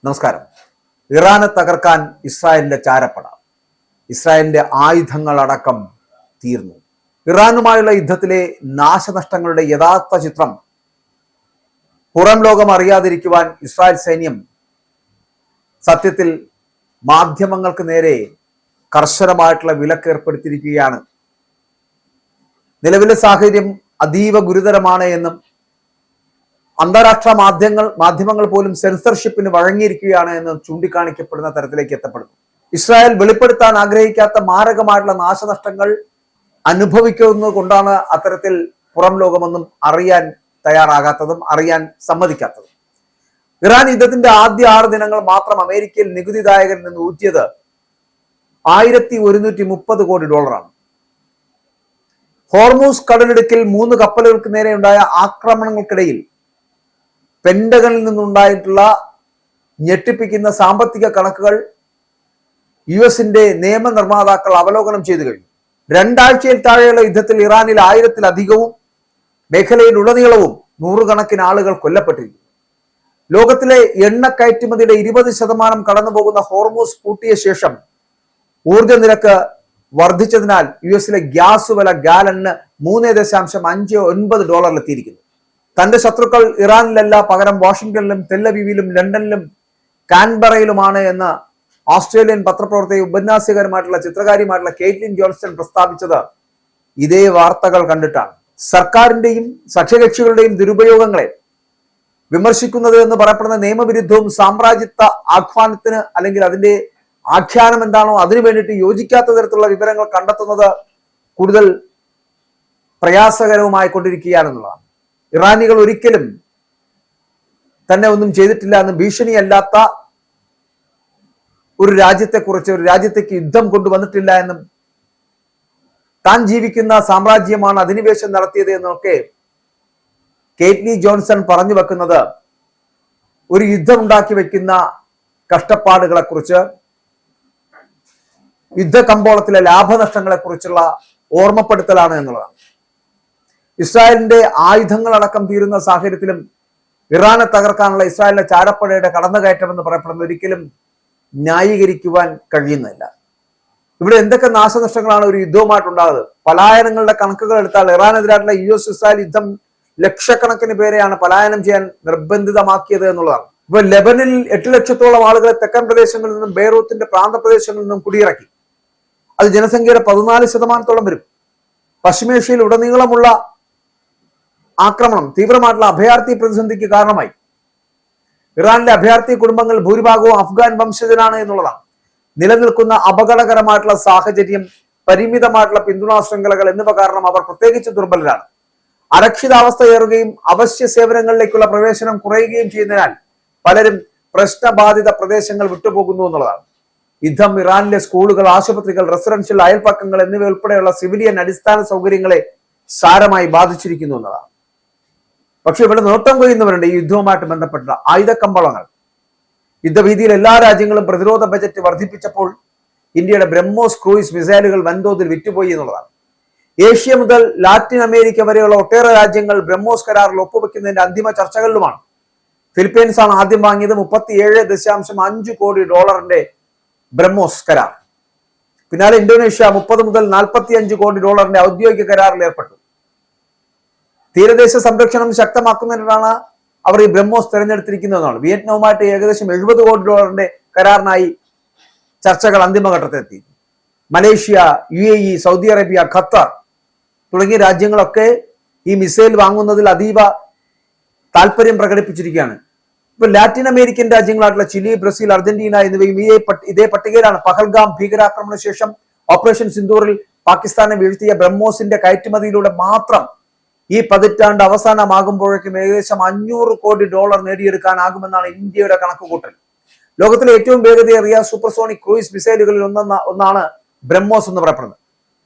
നമസ്കാരം. ഇറാനെ തകർക്കാൻ ഇസ്രായേലിന്റെ ചാരപ്പട, ഇസ്രായേലിന്റെ ആയുധങ്ങളടക്കം തീർന്നു. ഇറാനുമായുള്ള യുദ്ധത്തിലെ നാശനഷ്ടങ്ങളുടെ യഥാർത്ഥ ചിത്രം പുറം ലോകം അറിയാതിരിക്കുവാൻ ഇസ്രായേൽ സൈന്യം സത്യത്തിൽ മാധ്യമങ്ങൾക്ക് നേരെ കർശനമായിട്ടുള്ള വിലക്ക് ഏർപ്പെടുത്തിയിരിക്കുകയാണ്. നിലവിലെ സാഹചര്യം അതീവ ഗുരുതരമാണ് എന്നും അന്താരാഷ്ട്ര മാധ്യമങ്ങൾ പോലും സെൻസർഷിപ്പിന് വഴങ്ങിയിരിക്കുകയാണ് എന്ന് ചൂണ്ടിക്കാണിക്കപ്പെടുന്ന തരത്തിലേക്ക് എത്തപ്പെടുന്നു. ഇസ്രായേൽ വെളിപ്പെടുത്താൻ ആഗ്രഹിക്കാത്ത മാരകമായിട്ടുള്ള നാശനഷ്ടങ്ങൾ അനുഭവിക്കുന്നത് കൊണ്ടാണ് അത്തരത്തിൽ പുറം ലോകമൊന്നും അറിയാൻ തയ്യാറാകാത്തതും അറിയാൻ സമ്മതിക്കാത്തതും. ഇറാൻ യുദ്ധത്തിന്റെ ആദ്യ 6 ദിനങ്ങൾ മാത്രം അമേരിക്കയിൽ നികുതിദായകരിൽ നിന്ന് ഊറ്റിയത് $1130 കോടി. ഹോർമൂസ് കടലിടുക്കിൽ 3 കപ്പലുകൾക്ക് നേരെ ഉണ്ടായ ആക്രമണങ്ങൾക്കിടയിൽ പെന്റഗണിൽ നിന്നുണ്ടായിട്ടുള്ള ഞെട്ടിപ്പിക്കുന്ന സാമ്പത്തിക കണക്കുകൾ യുഎസിന്റെ നിയമനിർമ്മാതാക്കൾ അവലോകനം ചെയ്തു കഴിഞ്ഞു. 2 ആഴ്ചയിൽ താഴെയുള്ള യുദ്ധത്തിൽ ഇറാനിൽ 1000-ലധികവും മേഖലയിൽ ഉടനീളവും 100 കണക്കിന് ആളുകൾ കൊല്ലപ്പെട്ടിരിക്കുന്നു. ലോകത്തിലെ എണ്ണ കയറ്റുമതിയുടെ 20% കടന്നുപോകുന്ന ഹോർമൂസ് പൂട്ടിയ ശേഷം ഊർജ നിരക്ക് വർദ്ധിച്ചതിനാൽ യുഎസിലെ ഗ്യാസ് വില ഗാലന് $3.59 എത്തിയിരിക്കുന്നു. തന്റെ ശത്രുക്കൾ ഇറാനിലല്ല, പകരം വാഷിംഗ്ടണിലും തെല്ലവീവിലും ലണ്ടനിലും കാൻബറയിലുമാണ് എന്ന് ഓസ്ട്രേലിയൻ പത്രപ്രവർത്തക ഉപന്യാസകരുമായിട്ടുള്ള ചിത്രകാരിയുമായിട്ടുള്ള കെയ്റ്റ്ലിൻ ജോൺസൺ പ്രസ്താവിച്ചത് ഇതേ വാർത്തകൾ കണ്ടിട്ടാണ്. സർക്കാരിന്റെയും സഖ്യകക്ഷികളുടെയും ദുരുപയോഗങ്ങളെ വിമർശിക്കുന്നത് എന്ന് പറയപ്പെടുന്ന നിയമവിരുദ്ധവും സാമ്രാജ്യത്വ ആഹ്വാനത്തിന് അല്ലെങ്കിൽ അതിന്റെ ആഖ്യാനം എന്താണോ അതിനു വേണ്ടിയിട്ട് യോജിക്കാത്ത തരത്തിലുള്ള വിവരങ്ങൾ കണ്ടെത്തുന്നത് കൂടുതൽ പ്രയാസകരവുമായി കൊണ്ടിരിക്കുകയാണെന്നുള്ളതാണ്. ഇറാനികൾ ഒരിക്കലും തന്നെ ഒന്നും ചെയ്തിട്ടില്ല എന്ന് ഭീഷണിയല്ലാത്ത ഒരു രാജ്യത്തെക്കുറിച്ച്, ഒരു രാജ്യത്തേക്ക് യുദ്ധം കൊണ്ടുവന്നിട്ടില്ല എന്നും താൻ ജീവിക്കുന്ന സാമ്രാജ്യമാണ് അധിനിവേശം നടത്തിയത് എന്നൊക്കെ കെയ്റ്റ്ലി ജോൺസൺ പറഞ്ഞു വെക്കുന്നത് ഒരു യുദ്ധം ഉണ്ടാക്കി വെക്കുന്ന കഷ്ടപ്പാടുകളെ കുറിച്ച്, യുദ്ധ കമ്പോളത്തിലെ ലാഭനഷ്ടങ്ങളെ കുറിച്ചുള്ള ഓർമ്മപ്പെടുത്തലാണ് എന്നുള്ളതാണ്. ഇസ്രായേലിന്റെ ആയുധങ്ങളടക്കം തീരുന്ന സാഹചര്യത്തിലും ഇറാനെ തകർക്കാനുള്ള ഇസ്രായേലിന്റെ ചാരപ്പടയുടെ കടന്നുകയറ്റം എന്ന് പറയപ്പെടുന്നത് ഒരിക്കലും ന്യായീകരിക്കുവാൻ കഴിയുന്നില്ല. ഇവിടെ എന്തൊക്കെ നാശനഷ്ടങ്ങളാണ് ഒരു യുദ്ധവുമായിട്ടുണ്ടാകുന്നത്. പലായനങ്ങളുടെ കണക്കുകൾ എടുത്താൽ ഇറാനെതിരായിട്ടുള്ള US ഇസ്രായേൽ യുദ്ധം ലക്ഷക്കണക്കിന് പേരെയാണ് പലായനം ചെയ്യാൻ നിർബന്ധിതമാക്കിയത് എന്നുള്ളതാണ്. ഇപ്പൊ ലെബനിൽ 8 ലക്ഷത്തോളം ആളുകളെ തെക്കൻ പ്രദേശങ്ങളിൽ നിന്നും ബെയ്റൂത്തിന്റെ പ്രാന്തപ്രദേശങ്ങളിൽ നിന്നും കുടിയിറക്കി. അത് ജനസംഖ്യയുടെ 14% വരും. പശ്ചിമേഷ്യയിൽ ഉടനീളമുള്ള ആക്രമണം തീവ്രമായിട്ടുള്ള അഭയാർത്ഥി പ്രതിസന്ധിക്ക് കാരണമായി. ഇറാനിലെ അഭയാർത്ഥി കുടുംബങ്ങൾ ഭൂരിഭാഗവും അഫ്ഗാൻ വംശജരാണ് എന്നുള്ളതാണ്. നിലനിൽക്കുന്ന അപകടകരമായിട്ടുള്ള സാഹചര്യം, പരിമിതമായിട്ടുള്ള പിന്തുണാ ശൃംഖലകൾ എന്നിവ കാരണം അവർ പ്രത്യേകിച്ച് ദുർബലരാണ്. അരക്ഷിതാവസ്ഥയേറുകയും അവശ്യ സേവനങ്ങളിലേക്കുള്ള പ്രവേശനം കുറയുകയും ചെയ്യുന്നതിനാൽ പലരും പ്രശ്നബാധിത പ്രദേശങ്ങൾ വിട്ടുപോകുന്നു എന്നുള്ളതാണ്. യുദ്ധം ഇറാനിലെ സ്കൂളുകൾ, ആശുപത്രികൾ, റെസിഡൻഷ്യൽ അയൽപ്പക്കങ്ങൾ എന്നിവ ഉൾപ്പെടെയുള്ള സിവിലിയൻ അടിസ്ഥാന സൗകര്യങ്ങളെ സാരമായി ബാധിച്ചിരിക്കുന്നു എന്നതാണ്. പക്ഷെ ഇവിടെ നോട്ടം കൊയ്യുന്നവരുണ്ട് ഈ യുദ്ധവുമായിട്ട് ബന്ധപ്പെട്ട ആയുധക്കമ്പളങ്ങൾ. യുദ്ധഭീതിയിൽ എല്ലാ രാജ്യങ്ങളും പ്രതിരോധ ബജറ്റ് വർദ്ധിപ്പിച്ചപ്പോൾ ഇന്ത്യയുടെ ബ്രഹ്മോസ് ക്രൂയിസ് മിസൈലുകൾ വൻതോതിൽ വിറ്റുപോയി എന്നുള്ളതാണ്. ഏഷ്യ മുതൽ ലാറ്റിൻ അമേരിക്ക വരെയുള്ള ഒട്ടേറെ രാജ്യങ്ങൾ ബ്രഹ്മോസ് കരാറിൽ ഒപ്പുവെക്കുന്നതിന്റെ അന്തിമ ചർച്ചകളിലുമാണ്. ഫിലിപ്പീൻസ് ആണ് ആദ്യം വാങ്ങിയത് $37.5 കോടി ബ്രഹ്മോസ് കരാർ. പിന്നാലെ ഇന്തോനേഷ്യ $30 മുതൽ $45 കോടി ഔദ്യോഗിക കരാറിൽ ഏർപ്പെട്ടു. തീരദേശ സംരക്ഷണം ശക്തമാക്കുന്നതിനാണ് അവർ ഈ ബ്രഹ്മോസ് തിരഞ്ഞെടുത്തിരിക്കുന്നതെന്നാണ്. വിയറ്റ്നാമുമായിട്ട് ഏകദേശം $70 കോടി കരാറിനായി ചർച്ചകൾ അന്തിമഘട്ടത്തിലെത്തി. Malaysia, UAE, Saudi Arabia, Qatar തുടങ്ങിയ രാജ്യങ്ങളൊക്കെ ഈ മിസൈൽ വാങ്ങുന്നതിൽ അതീവ താല്പര്യം പ്രകടിപ്പിച്ചിരിക്കുകയാണ്. ഇപ്പൊ ലാറ്റിൻ അമേരിക്കൻ രാജ്യങ്ങളായിട്ടുള്ള ചിലി, ബ്രസീൽ, അർജന്റീന എന്നിവയും ഇതേ പട്ടികയിലാണ്. പഹൽഗാം ഭീകരാക്രമണ ശേഷം ഓപ്പറേഷൻ സിന്ദൂറിൽ പാകിസ്ഥാനെ വീഴ്ത്തിയ ബ്രഹ്മോസിന്റെ കയറ്റുമതിയിലൂടെ മാത്രം ഈ പതിറ്റാണ്ട് അവസാനമാകുമ്പോഴേക്കും ഏകദേശം $500 കോടി നേടിയെടുക്കാനാകുമെന്നാണ് ഇന്ത്യയുടെ കണക്കുകൂട്ടൽ. ലോകത്തിലെ ഏറ്റവും വേഗതയേറിയ സൂപ്പർസോണിക് ക്രൂയിസ് മിസൈലുകളിൽ ഒന്നാണ് ബ്രഹ്മോസ് എന്ന് പറയപ്പെടുന്നത്.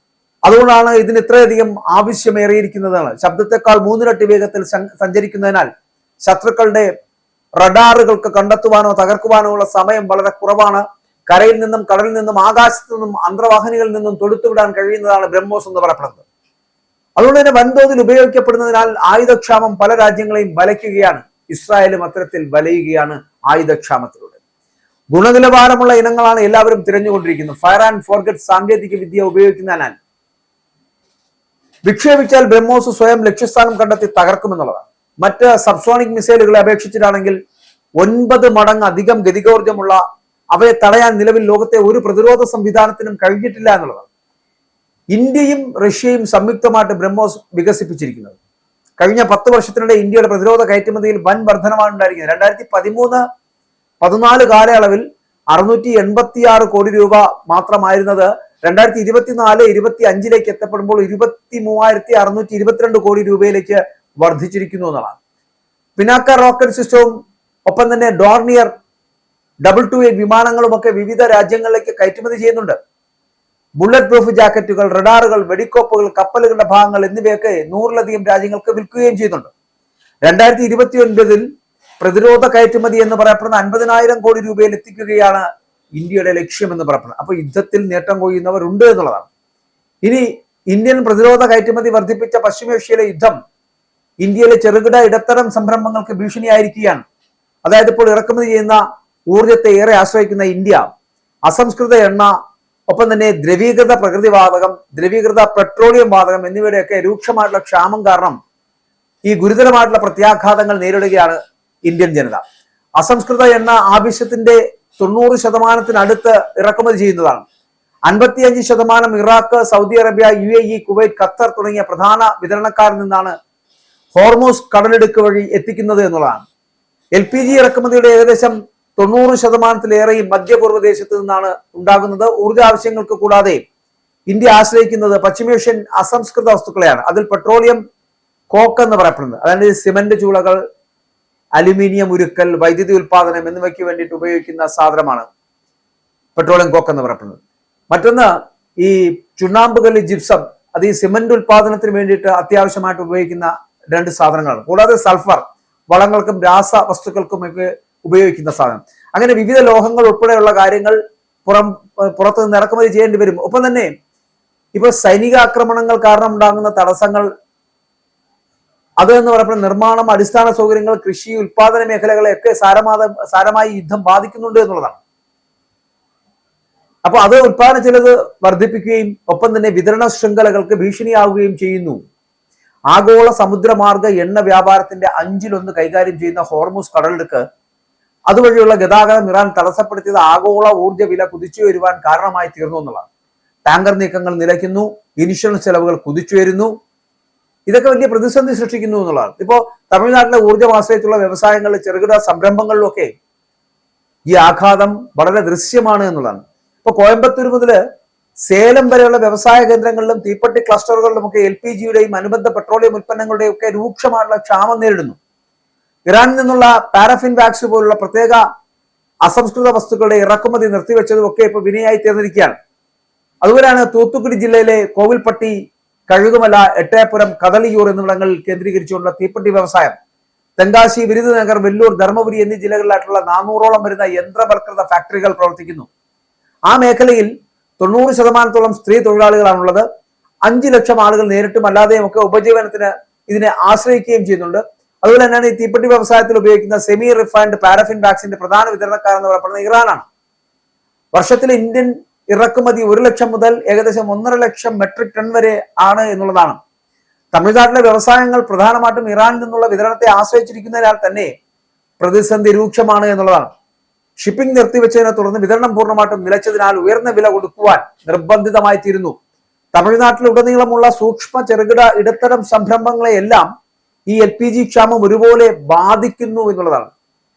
അതുകൊണ്ടാണ് ഇതിന് ഇത്രയധികം ആവശ്യമേറിയിരിക്കുന്നതാണ്. ശബ്ദത്തെക്കാൾ 3 ഇരട്ടി വേഗത്തിൽ സഞ്ചരിക്കുന്നതിനാൽ ശത്രുക്കളുടെ റഡാറുകൾക്ക് കണ്ടെത്തുവാനോ തകർക്കുവാനോ ഉള്ള സമയം വളരെ കുറവാണ്. കരയിൽ നിന്നും, കടലിൽ നിന്നും, ആകാശത്തു നിന്നും, അന്തർവാഹിനികളിൽ നിന്നും തൊടുത്തുവിടാൻ കഴിയുന്നതാണ് ബ്രഹ്മോസ് എന്ന് പറയപ്പെടുന്നത്. അതുകൊണ്ട് തന്നെ വൻതോതിൽ ഉപയോഗിക്കപ്പെടുന്നതിനാൽ ആയുധക്ഷാമം പല രാജ്യങ്ങളെയും വലയ്ക്കുകയാണ്. ഇസ്രായേലും അത്തരത്തിൽ വലയുകയാണ് ആയുധക്ഷാമത്തിലൂടെ. ഗുണനിലവാരമുള്ള ഇനങ്ങളാണ് എല്ലാവരും തിരഞ്ഞുകൊണ്ടിരിക്കുന്നത്. ഫയർ ആൻഡ് ഫോർഗറ്റ് സാങ്കേതിക വിദ്യ ഉപയോഗിക്കുന്നതിനാൽ വിക്ഷേപിച്ചാൽ ബ്രഹ്മോസ് സ്വയം ലക്ഷ്യസ്ഥാനം കണ്ടെത്തി തകർക്കുമെന്നുള്ളതാണ്. മറ്റ് സബ്സോണിക് മിസൈലുകളെ അപേക്ഷിച്ചിട്ടാണെങ്കിൽ 9 മടങ്ങ് അധികം ഗതികോർജ്ജമുള്ള അവയെ തടയാൻ നിലവിൽ ലോകത്തെ ഒരു പ്രതിരോധ സംവിധാനത്തിനും കഴിഞ്ഞിട്ടില്ല എന്നുള്ളതാണ്. ഇന്ത്യയും റഷ്യയും സംയുക്തമായിട്ട് ബ്രഹ്മോസ് വികസിപ്പിച്ചിരിക്കുന്നത്. കഴിഞ്ഞ 10 വർഷത്തിനിടെ ഇന്ത്യയുടെ പ്രതിരോധ കയറ്റുമതിയിൽ വൻ വർധനമാണ് ഉണ്ടായിരിക്കുന്നത്. 2013-14 കാലയളവിൽ 686 കോടി രൂപ മാത്രമായിരുന്നത് 2024-25 എത്തപ്പെടുമ്പോൾ 23,622 കോടി രൂപയിലേക്ക് വർദ്ധിച്ചിരിക്കുന്നു എന്നതാണ്. പിനാക്ക റോക്കറ്റ് സിസ്റ്റവും ഒപ്പം തന്നെ ഡോർണിയർ 228 വിമാനങ്ങളും ഒക്കെ വിവിധ രാജ്യങ്ങളിലേക്ക് കയറ്റുമതി ചെയ്യുന്നുണ്ട്. ബുള്ളറ്റ് പ്രൂഫ് ജാക്കറ്റുകൾ, റഡാറുകൾ, വെടിക്കോപ്പുകൾ, കപ്പലുകളുടെ ഭാഗങ്ങൾ എന്നിവയൊക്കെ 100-ലധികം രാജ്യങ്ങൾക്ക് വിൽക്കുകയും ചെയ്യുന്നുണ്ട്. 2029 പ്രതിരോധ കയറ്റുമതി എന്ന് പറയപ്പെടുന്ന 50,000 കോടി രൂപയിൽ എത്തിക്കുകയാണ് ഇന്ത്യയുടെ ലക്ഷ്യം എന്ന് പറയപ്പെടുന്നത്. അപ്പൊ യുദ്ധത്തിൽ നേട്ടം കൊയ്യുന്നവരുണ്ട് എന്നുള്ളതാണ്. ഇനി ഇന്ത്യൻ പ്രതിരോധ കയറ്റുമതി വർദ്ധിപ്പിച്ച പശ്ചിമേഷ്യയിലെ യുദ്ധം ഇന്ത്യയിലെ ചെറുകിട ഇടത്തരം സംരംഭങ്ങൾക്ക് ഭീഷണിയായിരിക്കുകയാണ്. അതായത് ഇപ്പോൾ ഇറക്കുമതി ചെയ്യുന്ന ഊർജത്തെ ഏറെ ആശ്രയിക്കുന്ന ഇന്ത്യ അസംസ്കൃത എണ്ണ, ഒപ്പം തന്നെ ദ്രവീകൃത പ്രകൃതിവാതകം, ദ്രവീകൃത പെട്രോളിയം വാതകം എന്നിവയുടെയൊക്കെ രൂക്ഷമായിട്ടുള്ള ക്ഷാമം കാരണം ഈ ഗുരുതരമായിട്ടുള്ള പ്രത്യാഘാതങ്ങൾ നേരിടുകയാണ് ഇന്ത്യൻ ജനത. അസംസ്കൃത എണ്ണ ആവശ്യത്തിന്റെ 90% ഇറക്കുമതി ചെയ്യുന്നതാണ്. 55% Iraq, Saudi Arabia, UAE, Kuwait, Qatar തുടങ്ങിയ പ്രധാന വിതരണക്കാരിൽ നിന്നാണ് ഹോർമൂസ് കടലിടുക്ക് വഴി എത്തിക്കുന്നത് എന്നുള്ളതാണ്. LPG ഇറക്കുമതിയുടെ ഏകദേശം 90%-ലേറെയും മധ്യപൂർവ്വ ദേശത്ത് നിന്നാണ് ഉണ്ടാകുന്നത്. ഊർജ ആവശ്യങ്ങൾക്ക് കൂടാതെ ഇന്ത്യ ആശ്രയിക്കുന്നത് പശ്ചിമേഷ്യൻ അസംസ്കൃത വസ്തുക്കളെയാണ്. അതിൽ പെട്രോളിയം കോക്ക് എന്ന് പറയപ്പെടുന്നത്, അതായത് സിമന്റ് ചൂളകൾ, അലുമിനിയം ഉരുക്കൽ, വൈദ്യുതി ഉൽപാദനം എന്നിവയ്ക്ക് വേണ്ടിയിട്ട് ഉപയോഗിക്കുന്ന സാധനമാണ് പെട്രോളിയം കോക്ക് എന്ന് പറയപ്പെടുന്നത്. മറ്റൊന്ന് ഈ ചുണ്ണാമ്പുകല്ല്, ജിപ്സം, അത് ഈ സിമന്റ് ഉൽപാദനത്തിന് വേണ്ടിയിട്ട് അത്യാവശ്യമായിട്ട് ഉപയോഗിക്കുന്ന 2 സാധനങ്ങളാണ്. കൂടാതെ സൾഫർ, വളങ്ങൾക്കും രാസവസ്തുക്കൾക്കും ഒക്കെ ഉപയോഗിക്കുന്ന സാധനം. അങ്ങനെ വിവിധ ലോഹങ്ങൾ ഉൾപ്പെടെയുള്ള കാര്യങ്ങൾ പുറത്തു നിന്ന് ഇറക്കുമതി ചെയ്യേണ്ടി വരും. ഒപ്പം തന്നെ ഇപ്പൊ സൈനിക ആക്രമണങ്ങൾ കാരണം ഉണ്ടാകുന്ന തടസ്സങ്ങൾ, അത് എന്ന് പറയുന്നത് നിർമ്മാണം, അടിസ്ഥാന സൗകര്യങ്ങൾ, കൃഷി, ഉൽപാദന മേഖലകളെയൊക്കെ സാരമായി യുദ്ധം ബാധിക്കുന്നുണ്ട് എന്നുള്ളതാണ്. അപ്പൊ അത് ഉൽപാദന ചെലവ് വർദ്ധിപ്പിക്കുകയും ഒപ്പം തന്നെ വിതരണ ശൃംഖലകൾക്ക് ഭീഷണിയാവുകയും ചെയ്യുന്നു. ആഗോള സമുദ്രമാർഗ എണ്ണ വ്യാപാരത്തിന്റെ 1/5 കൈകാര്യം ചെയ്യുന്ന ഹോർമൂസ് കടലിടുക്ക് അതുവഴിയുള്ള ഗതാഗതം ഇറാൻ തടസ്സപ്പെടുത്തിയത് ആഗോള ഊർജ്ജ വില കുതിച്ചു വരുവാൻ കാരണമായി തീർന്നു എന്നുള്ളതാണ്. ടാങ്കർ നീക്കങ്ങൾ നിലയ്ക്കുന്നു, ഇൻഷുറൻസ് ചെലവുകൾ കുതിച്ചുയരുന്നു. ഇതൊക്കെ വലിയ പ്രതിസന്ധി സൃഷ്ടിക്കുന്നു എന്നുള്ളതാണ്. ഇപ്പോ തമിഴ്നാട്ടിലെ ഊർജ്ജം ആശ്രയിച്ചുള്ള വ്യവസായങ്ങളിലെ ചെറുകിട സംരംഭങ്ങളിലൊക്കെ ഈ ആഘാതം വളരെ ദൃശ്യമാണ് എന്നുള്ളതാണ്. ഇപ്പൊ കോയമ്പത്തൂർ മുതൽ സേലം വരെയുള്ള വ്യവസായ കേന്ദ്രങ്ങളിലും തീപ്പെട്ടി ക്ലസ്റ്ററുകളിലും ഒക്കെ LPGയുടെയും അനുബന്ധ പെട്രോളിയം ഉൽപ്പന്നങ്ങളുടെയും ഒക്കെ രൂക്ഷമായിട്ടുള്ള ക്ഷാമം നേരിടുന്നു. ഇറാനിൽ നിന്നുള്ള പാരഫിൻ വാക്സ് പോലുള്ള പ്രത്യേക അസംസ്കൃത വസ്തുക്കളുടെ ഇറക്കുമതി നിർത്തിവെച്ചതും ഒക്കെ ഇപ്പൊ വിനയായി തീർന്നിരിക്കുകയാണ്. അതുപോലെയാണ് തൂത്തുക്കുടി ജില്ലയിലെ കോവിൽപ്പട്ടി, കഴുകുമല, എട്ടയപുരം, കദളിയൂർ എന്നിവിടങ്ങളിൽ കേന്ദ്രീകരിച്ചുകൊണ്ടുള്ള തീപ്പെട്ടി വ്യവസായം, തെങ്കാശി, വിരുദനഗർ, വെല്ലൂർ, ധർമ്മപുരി എന്നീ ജില്ലകളിലായിട്ടുള്ള 400ഓളം വരുന്ന യന്ത്രവൽകൃത ഫാക്ടറികൾ പ്രവർത്തിക്കുന്നു. ആ മേഖലയിൽ 90% സ്ത്രീ തൊഴിലാളികളാണുള്ളത്. 5 ലക്ഷം ആളുകൾ നേരിട്ടും അല്ലാതെയും ഒക്കെ ഉപജീവനത്തിന് ഇതിനെ ആശ്രയിക്കുകയും ചെയ്യുന്നുണ്ട്. അതുപോലെ തന്നെയാണ് ഈ തീപ്പെട്ടി വ്യവസായത്തിൽ ഉപയോഗിക്കുന്ന സെമി റിഫൈൻഡ് പാരഫിൻ വാക്സിന്റെ പ്രധാന വിതരണക്കാരെന്ന് പറയപ്പെടുന്നത് ഇറാനാണ്. വർഷത്തിലെ ഇന്ത്യൻ ഇറക്കുമതി 1 ലക്ഷം മുതൽ ഏകദേശം 1.5 ലക്ഷം മെട്രിക് ടൺ വരെ ആണ് എന്നുള്ളതാണ്. തമിഴ്നാട്ടിലെ വ്യവസായങ്ങൾ പ്രധാനമായിട്ടും ഇറാനിൽ നിന്നുള്ള വിതരണത്തെ ആശ്രയിച്ചിരിക്കുന്നതിനാൽ തന്നെ പ്രതിസന്ധി രൂക്ഷമാണ് എന്നുള്ളതാണ്. ഷിപ്പിംഗ് നിർത്തിവെച്ചതിനെ തുടർന്ന് വിതരണം പൂർണ്ണമായിട്ടും നിലച്ചതിനാൽ ഉയർന്ന വില കൊടുക്കുവാൻ നിർബന്ധിതമായി തീരുന്നു. തമിഴ്നാട്ടിലുടനീളമുള്ള സൂക്ഷ്മ, ചെറുകിട, ഇടത്തരം സംരംഭങ്ങളെയെല്ലാം ഈ LPG ക്ഷാമം ഒരുപോലെ ബാധിക്കുന്നു എന്നുള്ളതാണ്.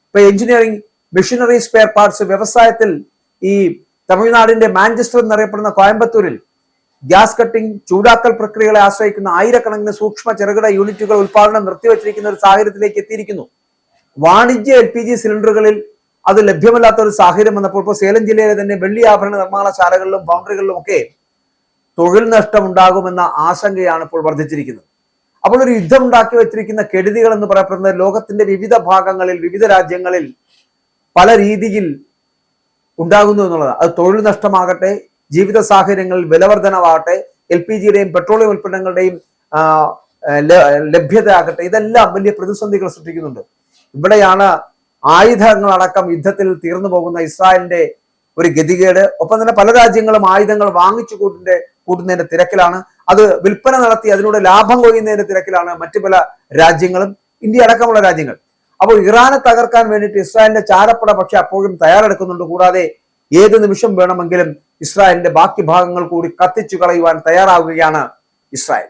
ഇപ്പൊ എഞ്ചിനീയറിംഗ്, മെഷീനറി, സ്പെയർ പാർട്സ് വ്യവസായത്തിൽ ഈ തമിഴ്നാടിന്റെ മാഞ്ചസ്റ്റർ എന്നറിയപ്പെടുന്ന കോയമ്പത്തൂരിൽ ഗ്യാസ് കട്ടിംഗ്, ചൂടാക്കൽ പ്രക്രിയകളെ ആശ്രയിക്കുന്ന ആയിരക്കണക്കിന് സൂക്ഷ്മ, ചെറുകിട യൂണിറ്റുകൾ ഉൽപാദനം നിർത്തിവെച്ചിരിക്കുന്ന ഒരു സാഹചര്യത്തിലേക്ക് എത്തിയിരിക്കുന്നു. വാണിജ്യ LPG സിലിണ്ടറുകളിൽ അത് ലഭ്യമല്ലാത്ത ഒരു സാഹചര്യം വന്നപ്പോൾ ഇപ്പോൾ സേലം ജില്ലയിലെ തന്നെ വെള്ളി ആഭരണ നിർമ്മാണശാലകളിലും ഫൗണ്ടറികളിലും ഒക്കെ തൊഴിൽ നഷ്ടം ഉണ്ടാകുമെന്ന ആശങ്കയാണ് ഇപ്പോൾ വർദ്ധിച്ചിരിക്കുന്നത്. അപ്പോൾ ഒരു യുദ്ധം ഉണ്ടാക്കി വെച്ചിരിക്കുന്ന കെടുതികൾ എന്ന് പറയപ്പെടുന്നത് ലോകത്തിന്റെ വിവിധ ഭാഗങ്ങളിൽ, വിവിധ രാജ്യങ്ങളിൽ പല രീതിയിൽ ഉണ്ടാകുന്നു എന്നുള്ളതാണ്. അത് തൊഴിൽ നഷ്ടമാകട്ടെ, ജീവിത സാഹചര്യങ്ങളിൽ വിലവർധനവാകട്ടെ, LPGയുടെയും പെട്രോളിയം ഉൽപ്പന്നങ്ങളുടെയും ലഭ്യത ആകട്ടെ, ഇതെല്ലാം വലിയ പ്രതിസന്ധികൾ സൃഷ്ടിക്കുന്നുണ്ട്. ഇവിടെയാണ് ആയുധങ്ങളടക്കം യുദ്ധത്തിൽ തീർന്നു പോകുന്ന ഇസ്രായേലിന്റെ ഒരു ഗതികേട്, ഒപ്പം തന്നെ പല രാജ്യങ്ങളും ആയുധങ്ങൾ വാങ്ങിച്ചു കൂട്ടുന്നതിന്റെ തിരക്കിലാണ്, അത് വിൽപ്പന നടത്തി അതിലൂടെ ലാഭം കൊയ്യുന്നതിന്റെ തിരക്കിലാണ് മറ്റു പല രാജ്യങ്ങളും, ഇന്ത്യ അടക്കമുള്ള രാജ്യങ്ങൾ. അപ്പോൾ ഇറാനെ തകർക്കാൻ വേണ്ടിയിട്ട് ഇസ്രായേലിന്റെ ചാരപ്പട പക്ഷെ അപ്പോഴും തയ്യാറെടുക്കുന്നുണ്ട്. കൂടാതെ ഏത് നിമിഷം വേണമെങ്കിലും ഇസ്രായേലിന്റെ ബാക്കി ഭാഗങ്ങൾ കൂടി കത്തിച്ചു കളയുവാൻ തയ്യാറാവുകയാണ് ഇസ്രായേൽ.